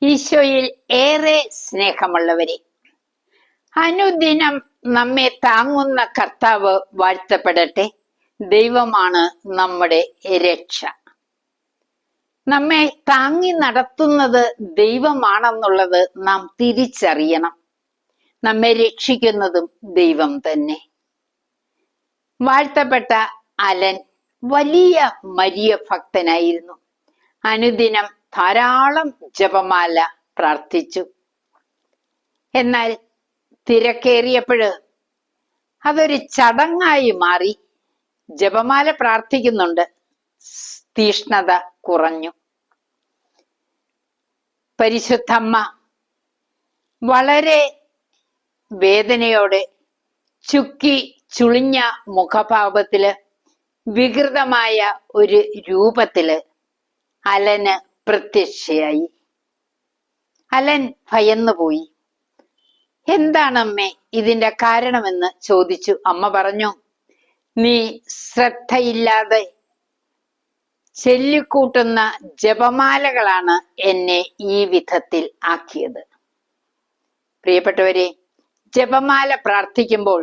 ഈശോയിൽ ഏറെ സ്നേഹമുള്ളവരെ, അനുദിനം നമ്മെ താങ്ങുന്ന കർത്താവ് വാഴ്ത്തപ്പെടട്ടെ. ദൈവമാണ് നമ്മുടെ രക്ഷ. നമ്മെ താങ്ങി നടത്തുന്നത് ദൈവമാണെന്നുള്ളത് നാം തിരിച്ചറിയണം. നമ്മെ രക്ഷിക്കുന്നതും ദൈവം തന്നെ. വാഴ്ത്തപ്പെട്ട അലൻ വലിയ മരിയ ഭക്തനായിരുന്നു. അനുദിനം ധാരാളം ജപമാല പ്രാർത്ഥിച്ചു. എന്നാൽ തിരക്കേറിയപ്പോഴ് അതൊരു ചടങ്ങായി മാറി. ജപമാല പ്രാർത്ഥിക്കുന്നുണ്ട്, തീഷ്ണത കുറഞ്ഞു. പരിശുദ്ധമ്മ വളരെ വേദനയോടെ ചുക്കി ചുളിഞ്ഞ മുഖഭാവത്തില് വികൃതമായ ഒരു രൂപത്തില് അലന് പ്രത്യക്ഷയായി. അലൻ ഭയന്നുപോയി. എന്താണമ്മേ ഇതിന്റെ കാരണമെന്ന് ചോദിച്ചു. അമ്മ പറഞ്ഞു, നീ ശ്രദ്ധയില്ലാതെ ചൊല്ലിക്കൂട്ടുന്ന ജപമാലകളാണ് എന്നെ ഈ വിധത്തിൽ ആക്കിയത്. പ്രിയപ്പെട്ടവരെ, ജപമാല പ്രാർത്ഥിക്കുമ്പോൾ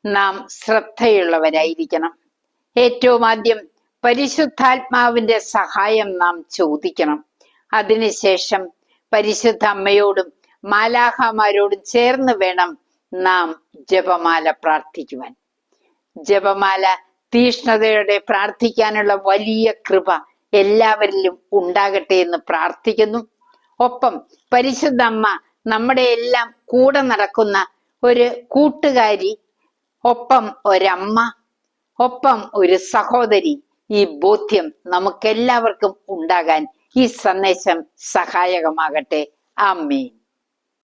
നാം ശ്രദ്ധയുള്ളവരായിരിക്കണം. ഏറ്റവും ആദ്യം പരിശുദ്ധാത്മാവിന്റെ സഹായം നാം ചോദിക്കണം. അതിനുശേഷം പരിശുദ്ധ അമ്മയോടും മാലാഖമാരോടും ചേർന്ന് വേണം നാം ജപമാല പ്രാർത്ഥിക്കുവാൻ. ജപമാല തീഷ്ണതയോടെ പ്രാർത്ഥിക്കാനുള്ള വലിയ കൃപ എല്ലാവരിലും ഉണ്ടാകട്ടെ എന്ന് പ്രാർത്ഥിക്കുന്നു. ഒപ്പം പരിശുദ്ധ അമ്മ നമ്മുടെ എല്ലാം കൂടെ നടക്കുന്ന ഒരു കൂട്ടുകാരി, ഒപ്പം ഒരമ്മ, ഒപ്പം ഒരു സഹോദരി, ഈ ബോധ്യം നമുക്കെല്ലാവർക്കും ഉണ്ടാകാൻ ഈ സന്ദേശം സഹായകമാകട്ടെ. ആമേൻ.